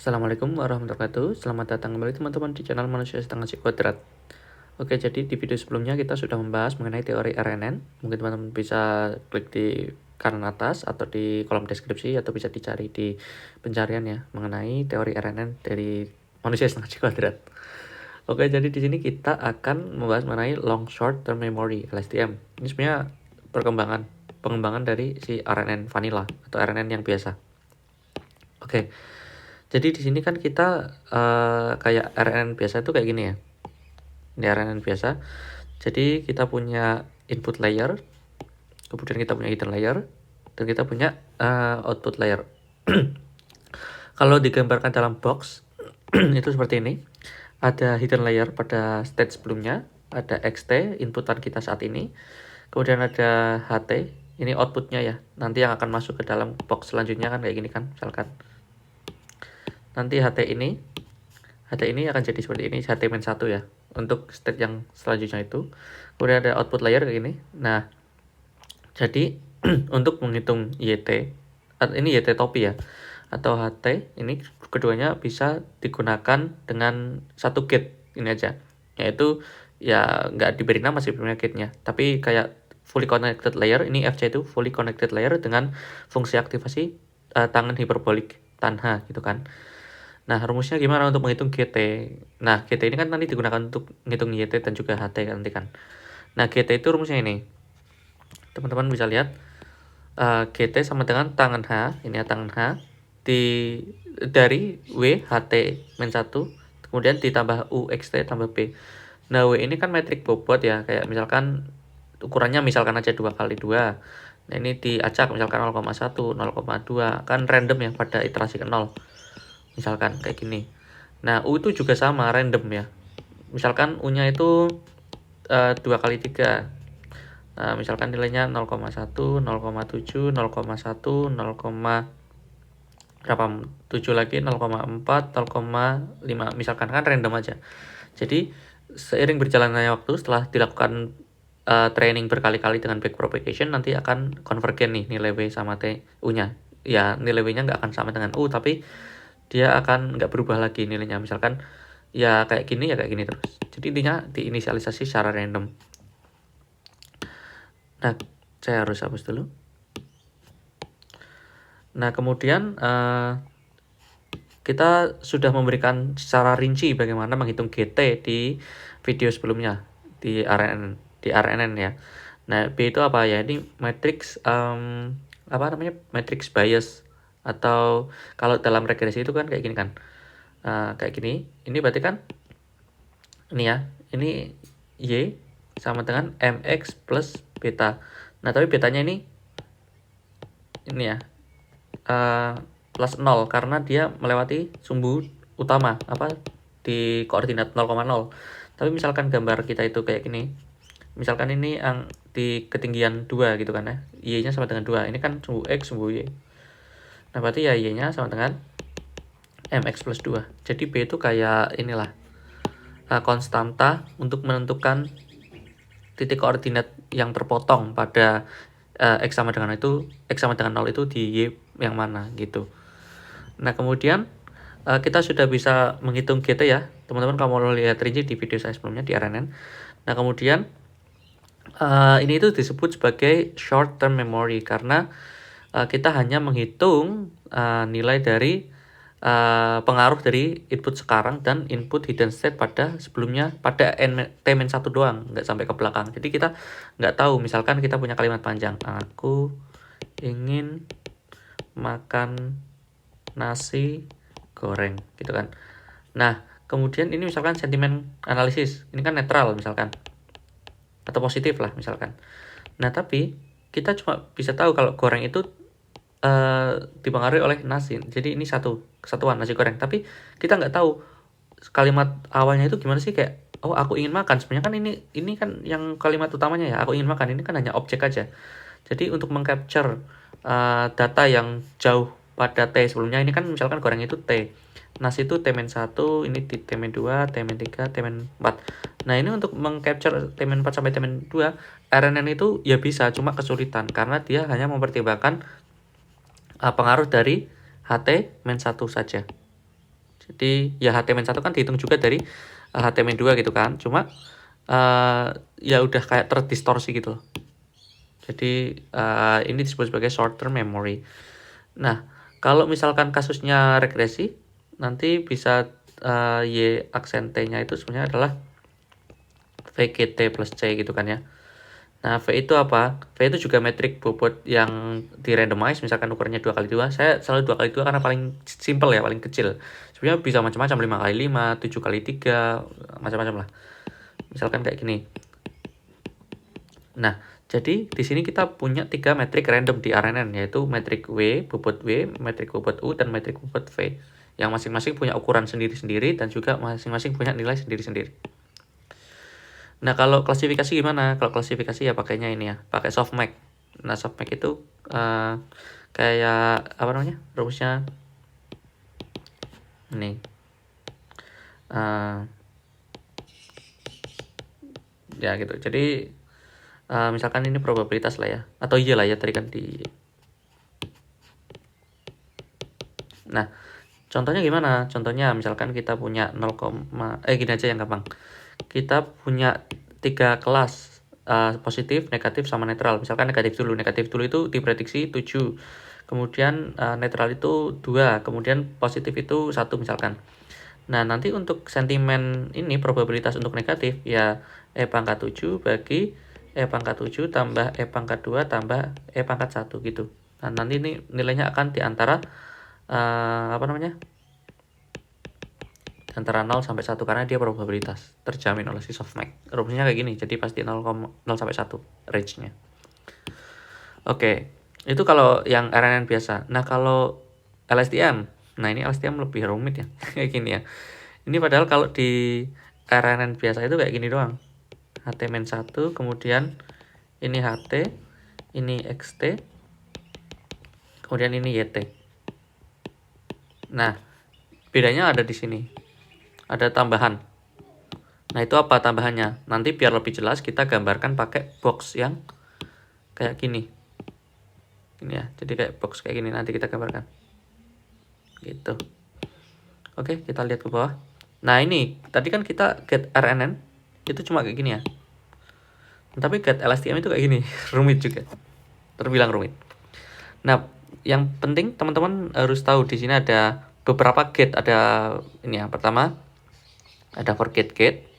Assalamualaikum warahmatullahi wabarakatuh. Selamat datang kembali teman-teman di channel Manusia Setengah C Kuadrat. Oke, jadi di video sebelumnya kita sudah membahas mengenai teori RNN. Mungkin teman-teman bisa klik di kanan atas atau di kolom deskripsi atau bisa dicari di pencarian ya mengenai teori RNN dari Manusia Setengah C Kuadrat. Oke, jadi di sini kita akan membahas mengenai long short term memory LSTM. Ini sebenarnya pengembangan dari si RNN vanilla atau RNN yang biasa. Oke. Jadi di sini kan kita kayak RNN biasa itu kayak gini ya. Ini RNN biasa. Jadi kita punya input layer, kemudian kita punya hidden layer, dan kita punya output layer. Kalau digambarkan dalam box itu seperti ini. Ada hidden layer pada state sebelumnya, ada xt inputan kita saat ini, kemudian ada ht, ini outputnya ya. Nanti yang akan masuk ke dalam box selanjutnya kan kayak gini kan, misalkan. Nanti HT ini akan jadi seperti ini, HT-1 ya, untuk state yang selanjutnya itu. Kemudian ada output layer kayak gini. Nah, jadi untuk menghitung YT, ini YT topi ya, atau HT, ini keduanya bisa digunakan dengan satu gate ini aja, yaitu ya nggak diberi nama sih punya gate-nya, tapi kayak fully connected layer, ini FC itu fully connected layer dengan fungsi aktivasi tangan hiperbolik tanha gitu kan. Nah, rumusnya gimana untuk menghitung GT? Nah, GT ini kan nanti digunakan untuk menghitung YT dan juga HT nanti kan. Nah, GT itu rumusnya ini. Teman-teman bisa lihat GT sama dengan tangan H, ini ya tangan H dari W HT min 1, kemudian ditambah U XT tambah B. Nah, W ini kan metrik bobot ya, kayak misalkan ukurannya misalkan aja 2 kali 2. Nah, ini diacak misalkan 0,1, 0,2, kan random ya pada iterasi ke 0. Misalkan kayak gini. Nah, U itu juga sama, random ya. Misalkan U-nya itu 2 kali 3. Nah, misalkan nilainya 0,1, 0,7, 0,1, 0, berapa? 7 lagi, 0,4, 0,5. Misalkan kan random aja. Jadi, seiring berjalannya waktu setelah dilakukan training berkali-kali dengan back propagation, nanti akan konvergen nih nilai W sama T U-nya. Ya, nilai W-nya nggak akan sama dengan U, tapi dia akan nggak berubah lagi nilainya, misalkan ya kayak gini ya kayak gini terus. Jadi intinya diinisialisasi secara random. Nah, saya harus hapus dulu. Nah, kemudian kita sudah memberikan secara rinci bagaimana menghitung GT di video sebelumnya di RNN ya. Nah, B itu apa ya? Ini matrix matrix bias, atau kalau dalam regresi itu kan kayak gini kan. Kayak gini. Ini berarti kan ini ya. Ini Y sama dengan MX plus beta. Nah, tapi betanya ini ya. Plus 0 karena dia melewati sumbu utama di koordinat 0,0. Tapi misalkan gambar kita itu kayak gini. Misalkan ini yang di ketinggian 2 gitu kan ya. Y-nya sama dengan 2. Ini kan sumbu X, sumbu Y. Nah, berarti ya Y-nya sama dengan MX plus 2. Jadi B itu kayak inilah konstanta untuk menentukan titik koordinat yang terpotong pada X sama dengan 0 itu di Y yang mana gitu. Nah, kemudian kita sudah bisa menghitung GT ya. Teman-teman kalau mau lihat rinci di video saya sebelumnya di RNN. Nah, kemudian ini itu disebut sebagai short term memory karena kita hanya menghitung nilai dari pengaruh dari input sekarang dan input hidden state pada sebelumnya pada T-1 doang, nggak sampai ke belakang. Jadi kita nggak tahu, misalkan kita punya kalimat panjang, aku ingin makan nasi goreng gitu kan. Nah, kemudian ini misalkan sentimen analisis, ini kan netral misalkan, atau positif lah misalkan. Nah, tapi kita cuma bisa tahu kalau goreng itu dipengaruhi oleh nasi. Jadi ini kesatuan nasi goreng. Tapi kita nggak tahu kalimat awalnya itu gimana sih, kayak aku ingin makan. Sebenarnya kan ini kan yang kalimat utamanya ya, aku ingin makan. Ini kan hanya objek aja. Jadi untuk mengcapture data yang jauh pada T sebelumnya, ini kan misalkan goreng itu T. Nasi itu T-1, ini di T-2, T-3, T-4. Nah, ini untuk mengcapture T-4 sampai T-2, RNN itu ya bisa, cuma kesulitan karena dia hanya mempertimbangkan pengaruh dari HT-1 saja. Jadi ya HT-1 kan dihitung juga dari HT-2 gitu kan. Cuma ya udah kayak terdistorsi gitu loh. Jadi ini disebut sebagai short term memory. Nah, kalau misalkan kasusnya regresi, nanti bisa Y aksen T-nya itu sebenarnya adalah VGT plus C gitu kan ya. Nah, V itu apa? V itu juga metrik bobot yang di randomize, misalkan ukurannya 2x2. Saya selalu 2x2 karena paling simple ya, paling kecil. Sebenarnya bisa macam-macam, 5x5, 7x3, macam-macam lah. Misalkan kayak gini. Nah, jadi di sini kita punya 3 metrik random di RNN, yaitu metrik W, metrik bobot U, dan metrik bobot V. Yang masing-masing punya ukuran sendiri-sendiri dan juga masing-masing punya nilai sendiri-sendiri. Nah, kalau klasifikasi gimana? Kalau klasifikasi ya pakainya ini ya, pakai softmax. Nah, softmax itu kayak apa namanya? Rumusnya ini. Ya gitu. Jadi misalkan ini probabilitas lah ya. Atau iya lah ya tadi kan di. Nah, contohnya gimana? Contohnya misalkan kita punya 0, gini aja yang gampang. Kita punya 3 kelas positif, negatif, sama netral. Misalkan negatif dulu itu diprediksi 7. Kemudian netral itu 2, kemudian positif itu 1 misalkan. Nah, nanti untuk sentimen ini probabilitas untuk negatif ya E pangkat 7 bagi E pangkat 7 tambah E pangkat 2 tambah E pangkat 1 gitu. Nah, nanti ini nilainya akan di antara apa namanya? Antara 0 sampai 1 karena dia probabilitas terjamin oleh si softmax. Rumusnya kayak gini, jadi pasti 0 sampai 1 range-nya. Oke, itu kalau yang RNN biasa. Nah, kalau LSTM, nah ini LSTM lebih rumit ya, kayak gini ya. Ini padahal kalau di RNN biasa itu kayak gini doang. HT-1, kemudian ini HT, ini XT, kemudian ini YT. Nah, bedanya ada di sini. Ada tambahan. Nah, itu apa tambahannya? Nanti biar lebih jelas kita gambarkan pakai box yang kayak gini. Ini ya, jadi kayak box kayak gini nanti kita gambarkan. Gitu. Oke, kita lihat ke bawah. Nah, ini tadi kan kita get RNN itu cuma kayak gini ya. Tapi get LSTM itu kayak gini, rumit juga. Terbilang rumit. Nah, yang penting teman-teman harus tahu di sini ada beberapa gate. Ada ini yang pertama ada for gate,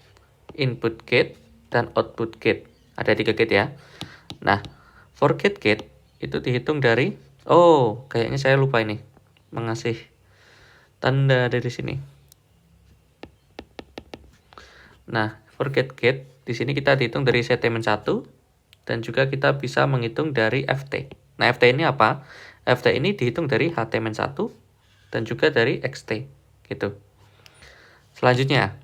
input gate, dan output gate. Ada 3 gate ya. Nah, for gate itu dihitung dari kayaknya saya lupa ini mengasih tanda dari sini. Nah, for gate di sini kita dihitung dari statement 1 dan juga kita bisa menghitung dari FT. Nah, FT ini apa? FT ini dihitung dari HT-1 dan juga dari XT gitu. Selanjutnya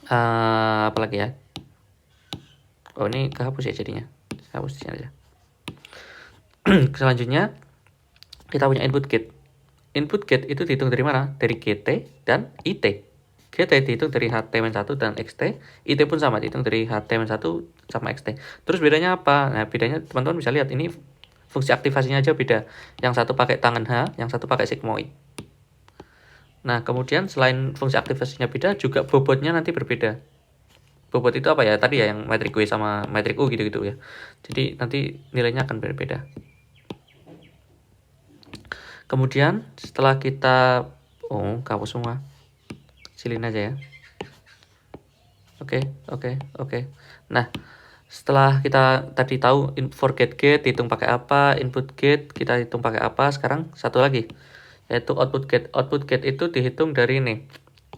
apa lagi ya? Ini kehapus ya jadinya. Hapus di sini aja. Selanjutnya kita punya input gate. Input gate itu dihitung dari mana? Dari GT dan IT. GT dihitung dari HT-1 dan XT. IT pun sama, dihitung dari HT-1 sama XT. Terus bedanya apa? Nah, bedanya teman-teman bisa lihat ini fungsi aktivasinya aja beda. Yang satu pakai tangan H, yang satu pakai sigmoid. Nah, kemudian selain fungsi aktivasinya beda, juga bobotnya nanti berbeda. Bobot itu apa ya? Tadi ya yang metrik W sama metrik U gitu-gitu ya. Jadi nanti nilainya akan berbeda. Kemudian setelah kita kapus semua. Silin aja ya. Oke. Nah, setelah kita tadi tahu for gate hitung pakai apa, input gate kita hitung pakai apa, sekarang satu lagi yaitu output gate. Output gate itu dihitung dari ini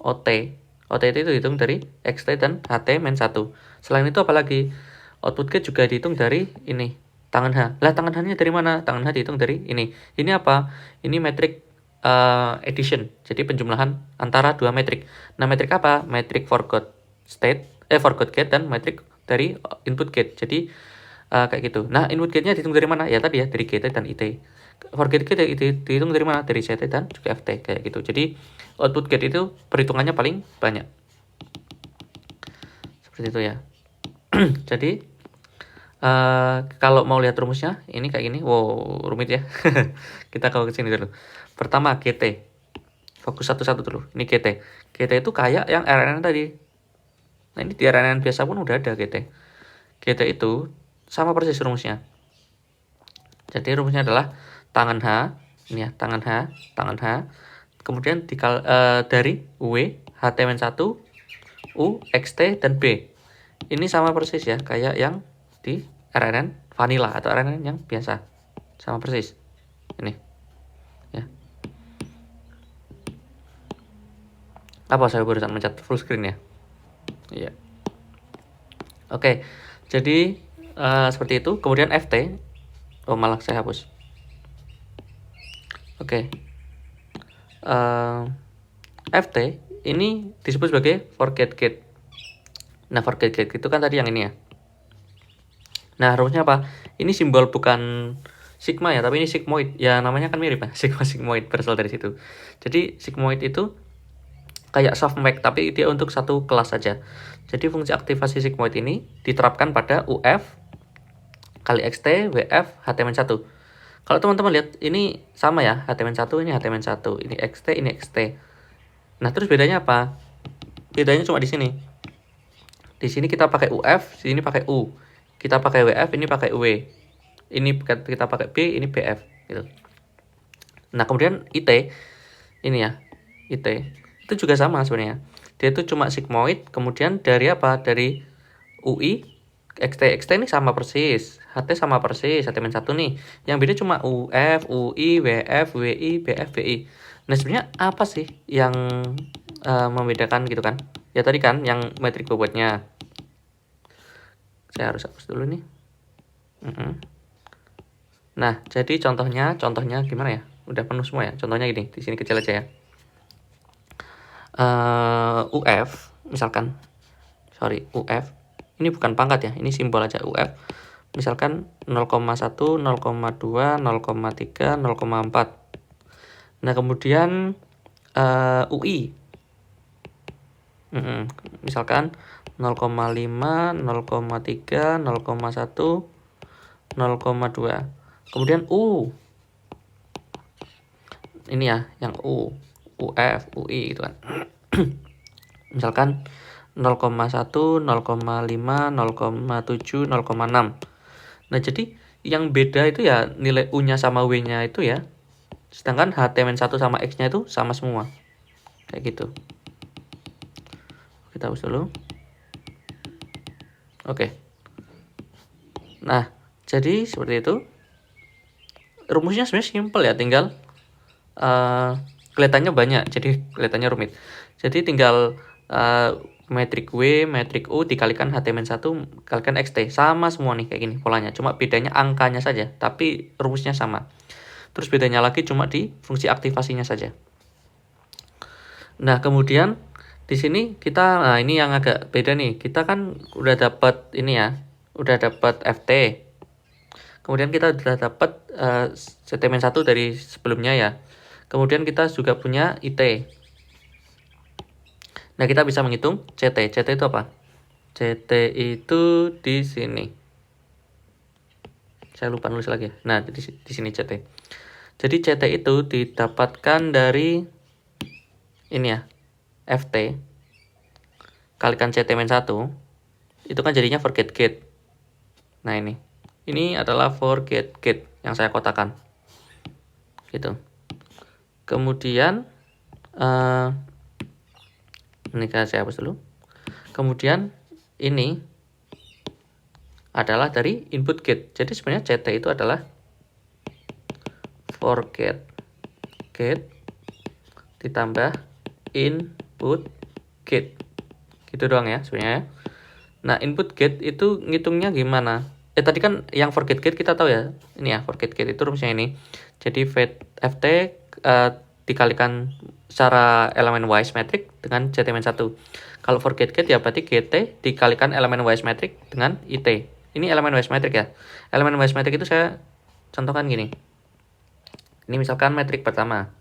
OT. OT itu dihitung dari XT dan HT-1. Selain itu apalagi? Output gate juga dihitung dari ini tangan H. Lah, tangan H-nya dari mana? Tangan H dihitung dari ini. Ini apa? Ini metrik addition. Jadi penjumlahan antara dua metrik. Nah, metrik apa? Metrik forgot gate dan metrik dari input gate. Jadi kayak gitu. Nah, input gate-nya dihitung dari mana? Ya tadi ya, dari GT dan IT. Forget gate dihitung dari mana? Dari CT dan juga FT kayak gitu. Jadi output gate itu perhitungannya paling banyak. Seperti itu ya. Jadi kalau mau lihat rumusnya ini kayak gini. Wow, rumit ya. Kita kalau ke sini dulu. Pertama GT. Fokus satu-satu dulu. Ini GT. GT itu kayak yang RNN tadi. Nah, ini di RNN biasa pun udah ada GT. GT itu sama persis rumusnya. Jadi rumusnya adalah tangan H, ini ya, tangan H, kemudian dari W, HT-1, U, XT, dan B. Ini sama persis ya, kayak yang di RNN vanilla atau RNN yang biasa. Sama persis. Ini. Ya. Apa saya barusan mencet full screen ya? Iya. Oke. Jadi seperti itu. Kemudian FT. Oh, malah saya hapus. Oke. FT ini disebut sebagai forget gate. Nah, forget gate itu kan tadi yang ini ya. Nah, rumusnya apa? Ini simbol bukan sigma ya, tapi ini sigmoid. Ya, namanya kan mirip ya, sigmoid berasal dari situ. Jadi, sigmoid itu kayak softmax, tapi dia untuk satu kelas saja. Jadi, fungsi aktivasi sigmoid ini diterapkan pada UF kali XT, WF, HT-1. Kalau teman-teman lihat, ini sama ya, HT-1, ini HT-1, ini XT, ini XT. Nah, terus bedanya apa? Bedanya cuma di sini. Di sini kita pakai UF, di sini pakai U. Kita pakai WF, ini pakai W. Ini kita pakai B, ini BF gitu. Nah, kemudian IT ini ya. IT itu juga sama sebenarnya. Dia itu cuma sigmoid, kemudian dari apa? Dari UI, XT ini sama persis. HT sama persis, HT-1 nih. Yang beda cuma UF, UI, WF, WI, BF, BI. Nah, sebenarnya apa sih yang membedakan gitu kan? Ya tadi kan yang metrik bobotnya. Saya harus hapus dulu nih. Nah, jadi contohnya gimana ya? Udah penuh semua ya. Contohnya gini, di sini kecil aja ya. UF, misalkan, UF. Ini bukan pangkat ya, ini simbol aja UF. Misalkan 0,1, 0,2, 0,3, 0,4. Nah, kemudian UI. Misalkan 0,5, 0,3, 0,1, 0,2. Kemudian U. Ini ya, yang U, UF, UI gitu kan. Misalkan 0,1, 0,5, 0,7, 0,6. Nah, jadi yang beda itu ya nilai U-nya sama W-nya itu ya. Sedangkan HT-1 sama X-nya itu sama semua. Kayak gitu. Kita hapus dulu. Oke. Nah, jadi seperti itu. Rumusnya sebenarnya simple ya, tinggal kelihatannya banyak, jadi kelihatannya rumit. Jadi tinggal metrik W, metrik U dikalikan HT-1 kalikan XT. Sama semua nih kayak gini polanya. Cuma bedanya angkanya saja, tapi rumusnya sama. Terus bedanya lagi cuma di fungsi aktivasinya saja. Nah, kemudian di sini kita, nah ini yang agak beda nih. Kita kan udah dapat ini ya, udah dapat FT. Kemudian kita sudah dapat HT-1 dari sebelumnya ya. Kemudian kita juga punya IT. Nah, kita bisa menghitung CT. CT itu apa? CT itu di sini. Saya lupa nulis lagi. Nah, di sini CT. Jadi CT itu didapatkan dari ini ya, FT kalikan CT-1. Itu kan jadinya forget gate. Nah, ini adalah forget gate yang saya kotakan. Gitu. Kemudian ini saya hapus dulu. Kemudian ini adalah dari input gate. Jadi sebenarnya CT itu adalah forget gate ditambah input gate. Gitu doang ya sebenarnya. Nah, input gate itu ngitungnya gimana? Tadi kan yang forget gate kita tahu ya. Ini ya, forget gate itu rumusnya ini. Jadi FT dikalikan secara elemen wise metric dengan CT-1. Kalau forget gate ya berarti GT dikalikan elemen wise metric dengan IT. Ini elemen wise metric ya. Elemen wise metric itu saya contohkan gini. Ini misalkan metrik pertama.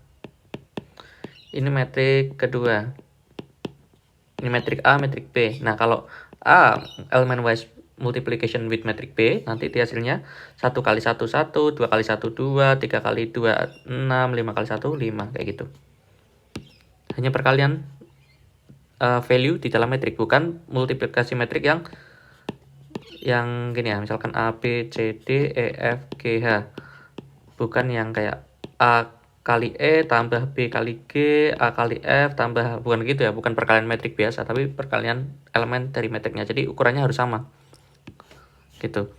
Ini metrik kedua. Ini metrik A, metrik B. Nah, kalau A elemen wise multiplication with metrik B, nanti di hasilnya 1 kali 1, 1, 2 kali 1, 2, 3 kali 2, 6, 5 kali 1, 5. Kayak gitu. hanya perkalian value di dalam metrik, bukan multiplikasi metrik yang gini ya, misalkan A, B, C, D, E, F, G, H. Bukan yang kayak A kali E tambah B kali G, A kali F tambah, bukan gitu ya, bukan perkalian metrik biasa, tapi perkalian elemen dari metriknya. Jadi ukurannya harus sama. Gitu.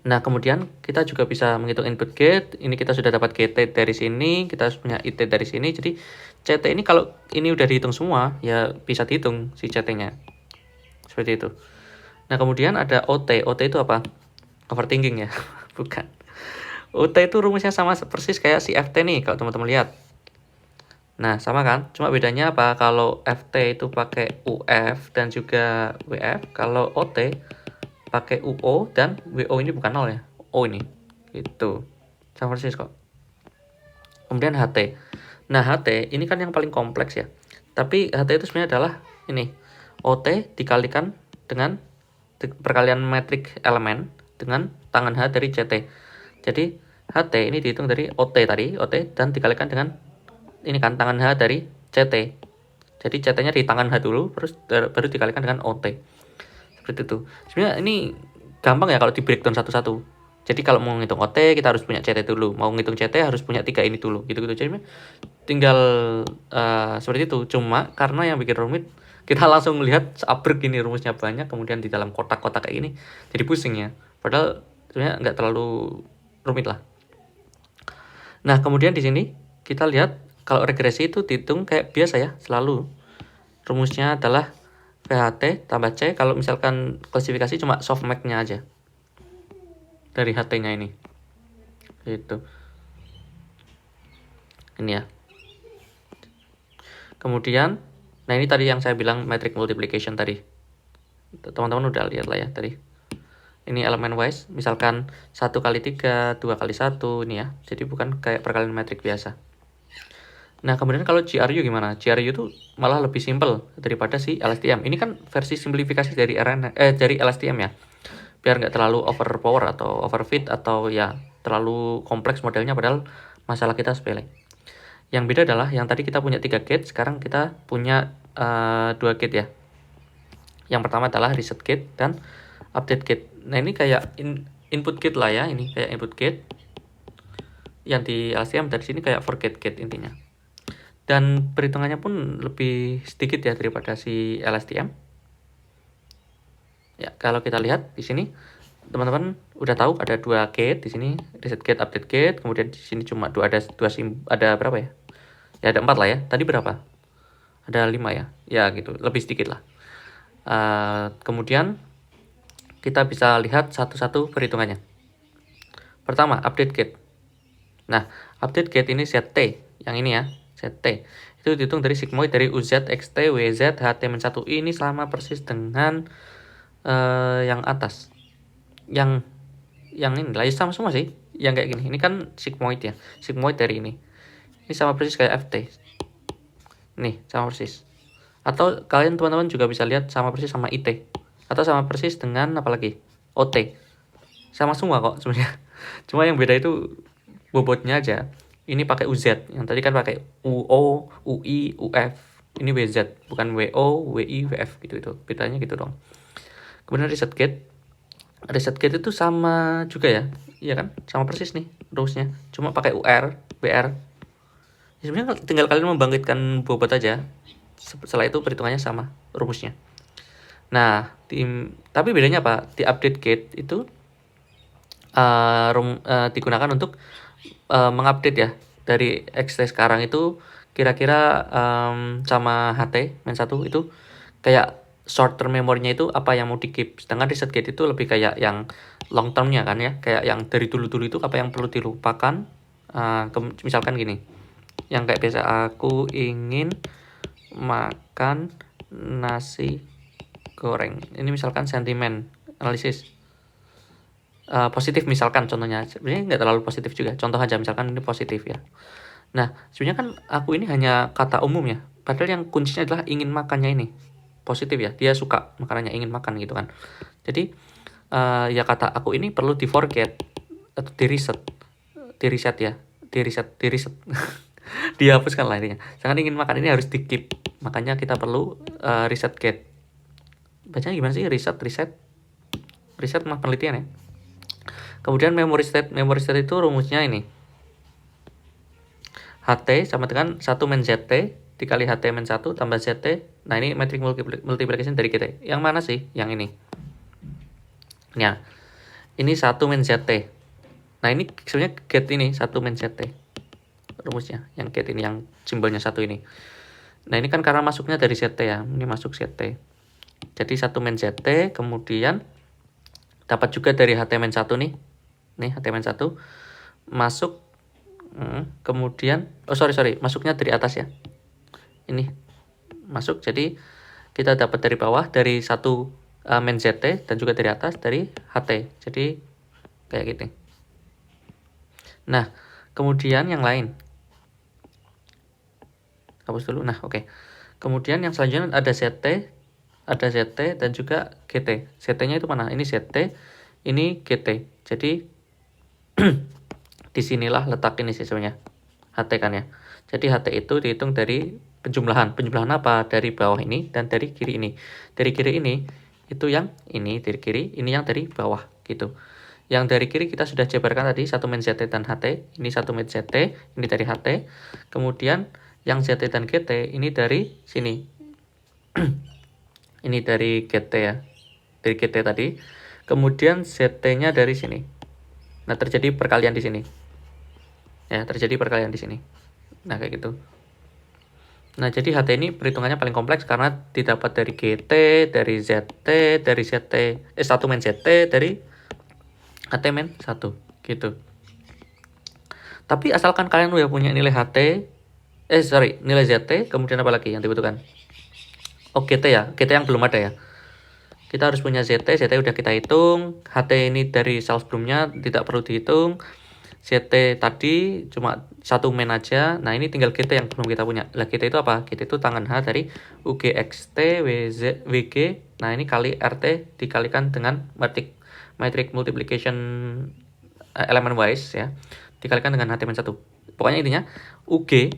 Nah, kemudian kita juga bisa menghitung input gate. Ini kita sudah dapat GT dari sini, kita punya IT dari sini. Jadi CT ini kalau ini udah dihitung semua, ya bisa dihitung si CT-nya. Seperti itu. Nah, kemudian ada OT. OT itu apa? Overthinking ya? Bukan. OT itu rumusnya sama persis kayak si FT nih, kalau teman-teman lihat. Nah, sama kan? Cuma bedanya apa? Kalau FT itu pakai UF dan juga WF. Kalau OT pakai UO dan WO ini bukan 0 ya. O ini. Gitu. Sama persis kok. Kemudian HT. Nah, HT ini kan yang paling kompleks ya. Tapi HT itu sebenarnya adalah ini. OT dikalikan dengan perkalian metrik elemen dengan tangan H dari CT. Jadi HT ini dihitung dari OT tadi, OT dan dikalikan dengan ini kan tangan H dari CT. Jadi CT-nya di tangan H dulu, terus baru dikalikan dengan OT. Seperti itu. Sebenarnya ini gampang ya kalau di breakdown satu-satu. Jadi kalau mau ngitung OT kita harus punya CT dulu, mau ngitung CT harus punya 3 ini dulu, gitu-gitu. Jadi tinggal seperti itu. Cuma karena yang bikin rumit, kita langsung lihat seabrek gini rumusnya banyak, kemudian di dalam kotak-kotak kayak gini, jadi pusing ya. Padahal sebenarnya nggak terlalu rumit lah. Nah, kemudian di sini kita lihat kalau regresi itu dihitung kayak biasa ya, selalu. Rumusnya adalah VHT tambah C, kalau misalkan klasifikasi cuma softmax-nya aja. Dari HT-nya ini. Gitu. Ini ya. Kemudian, nah ini tadi yang saya bilang metric multiplication tadi. Teman-teman udah lihat lah ya tadi. Ini elemen wise, misalkan 1 kali 3, 2 kali 1, ini ya. Jadi bukan kayak perkalian metrik biasa. Nah, kemudian kalau GRU gimana? GRU itu malah lebih simpel daripada si LSTM. Ini kan versi simplifikasi dari dari LSTM ya. Biar nggak terlalu overpower atau overfit atau ya terlalu kompleks modelnya, padahal masalah kita sepele. Yang beda adalah yang tadi kita punya 3 gate, sekarang kita punya 2 gate ya. Yang pertama adalah reset gate dan update gate. Nah, ini kayak input gate lah ya, ini kayak input gate. Yang di LSTM dari sini kayak forget gate intinya. Dan perhitungannya pun lebih sedikit ya daripada si LSTM. Ya, kalau kita lihat di sini teman-teman udah tahu ada 2 gate di sini, reset gate, update gate, kemudian di sini cuma ada berapa ya? Ya ada 4 lah ya. Tadi berapa? Ada 5 ya. Ya gitu, lebih sedikit lah. Kemudian kita bisa lihat satu-satu perhitungannya. Pertama, update gate. Nah, update gate ini set T, yang ini ya, set T. Itu dihitung dari sigmoid dari UZ, XT, WZ, HT-1 ini sama persis dengan yang atas. Yang ini lah sama semua sih. Yang kayak gini. Ini kan sigmoid ya. Sigmoid dari ini. Ini sama persis kayak FT. Nih, sama persis. Atau kalian teman-teman juga bisa lihat sama persis sama IT. Atau sama persis dengan apa lagi? OT. Sama semua kok sebenarnya. Cuma yang beda itu bobotnya aja. Ini pakai UZ, yang tadi kan pakai UO, UI, UF. Ini WZ, bukan WO, WI, WF gitu itu. Bedanya gitu dong. Kemudian reset gate. Reset gate itu sama juga ya. Iya kan? Sama persis nih rumusnya. Cuma pakai UR, WR. Ya, sebenarnya tinggal kalian membangkitkan bobot aja. Setelah itu perhitungannya sama rumusnya. Nah, tapi bedanya apa? Di update gate itu digunakan untuk mengupdate ya dari XT sekarang itu kira-kira sama HT -1 itu kayak short term memorinya itu apa yang mau di keep, sedangkan reset gate itu lebih kayak yang long termnya kan ya, kayak yang dari dulu-dulu itu apa yang perlu dilupakan. Misalkan gini, yang kayak biasa, aku ingin makan nasi goreng, ini misalkan sentimen analisis. Positif misalkan contohnya, sebenarnya nggak terlalu positif juga, contoh aja misalkan ini positif ya. Nah, sebenarnya kan aku ini hanya kata umum ya, padahal yang kuncinya adalah ingin makannya ini positif ya, dia suka makanannya, ingin makan gitu kan. Jadi ya kata aku ini perlu di forget atau di reset ya, di reset dihapuskan lah intinya. Jangan ingin makan ini harus di keep, makanya kita perlu reset get. Bacanya gimana sih? Reset mah penelitian ya. Kemudian memory state itu rumusnya ini, HT sama dengan 1 min ZT dikali HT min 1 tambah ZT. Nah ini metric multiplication dari kita. Yang mana sih? Yang ini. Ya, ini 1 min ZT. Nah ini sebenarnya get ini 1 min ZT. Rumusnya, yang get ini, yang simbolnya 1 ini. Nah ini kan karena masuknya dari ZT ya. Ini masuk ZT. Jadi 1 min ZT, kemudian dapat juga dari HT min 1 nih. Nih HT min 1 masuk. Kemudian masuknya dari atas ya, ini masuk, jadi kita dapat dari bawah dari 1 min ZT dan juga dari atas dari HT, jadi kayak gitu. Nah kemudian yang lain hapus dulu. Nah oke. Kemudian yang selanjutnya ada ZT dan juga GT. ZT nya itu mana? Ini ZT, ini GT, jadi disinilah letak ini sih sebenarnya HT kan ya. Jadi HT itu dihitung dari penjumlahan apa? Dari bawah ini dan dari kiri ini. Dari kiri ini itu yang ini dari kiri, ini yang dari bawah gitu. Yang dari kiri kita sudah jabarkan tadi 1 min ZT dan HT. Ini 1 min ZT, ini dari HT. Kemudian yang ZT dan GT ini dari sini. Ini dari GT ya. Dari GT tadi. Kemudian ZT-nya dari sini. Nah, terjadi perkalian di sini. Ya, terjadi perkalian di sini. Nah, kayak gitu. Nah, jadi HT ini perhitungannya paling kompleks karena didapat dari GT, dari ZT, dari ZT, 1 min ZT, dari HT min 1, gitu. Tapi asalkan kalian udah punya nilai HT, nilai ZT, kemudian apa lagi yang dibutuhkan? Oh, GT ya, GT yang belum ada ya. Kita harus punya ZT udah kita hitung, HT ini dari sel sebelumnya tidak perlu dihitung. ZT tadi cuma 1 min aja. Nah ini tinggal GT yang belum kita punya. Lah GT itu apa? GT itu tangan H dari UGXT WG. Nah ini kali RT dikalikan dengan matrix multiplication element wise ya, dikalikan dengan HT min 1. Pokoknya intinya UG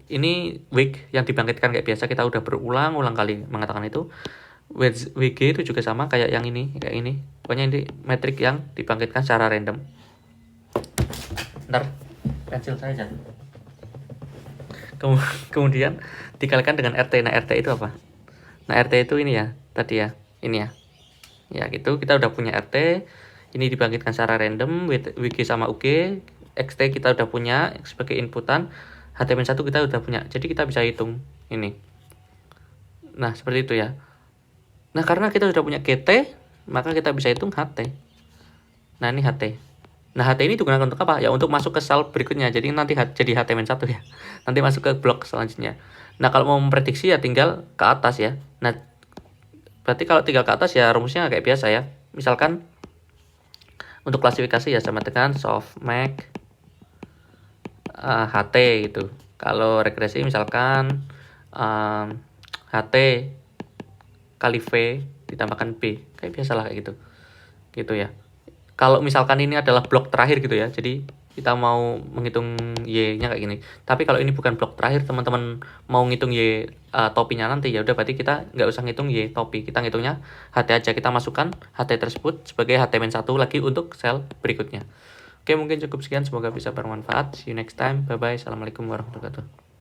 ini WG yang dibangkitkan kayak biasa, kita udah berulang-ulang kali mengatakan itu. WG itu juga sama kayak yang ini, kayak ini. Pokoknya ini metrik yang dibangkitkan secara random. Bentar, pensil saya jatuh. Kemudian dikalikan dengan RT. Nah RT itu apa? Nah RT itu ini ya, tadi ya, ini ya. Ya gitu, kita udah punya RT. Ini dibangkitkan secara random, WG sama UG. XT kita udah punya sebagai inputan. HT-1 kita udah punya, jadi kita bisa hitung ini. Nah seperti itu ya. Nah karena kita sudah punya GT, maka kita bisa hitung HT. Nah ini HT. Nah HT ini digunakan untuk apa? Ya untuk masuk ke sel berikutnya. Jadi nanti jadi HT-1 ya. Nanti masuk ke blok selanjutnya. Nah kalau mau memprediksi ya tinggal ke atas ya. Nah berarti kalau tinggal ke atas ya rumusnya kayak biasa ya. Misalkan untuk klasifikasi ya sama dengan softmax HT gitu. Kalau regresi misalkan HT kali V ditambahkan B, kayak biasalah kayak gitu. Gitu ya. Kalau misalkan ini adalah blok terakhir gitu ya. Jadi kita mau menghitung Y-nya kayak gini. Tapi kalau ini bukan blok terakhir, teman-teman mau ngitung Y topinya nanti, ya udah berarti kita nggak usah ngitung Y topi. Kita ngitungnya HT aja. Kita masukkan HT tersebut sebagai HT-1 lagi untuk sel berikutnya. Oke, mungkin cukup sekian, semoga bisa bermanfaat. See you next time. Bye bye. Assalamualaikum warahmatullahi wabarakatuh.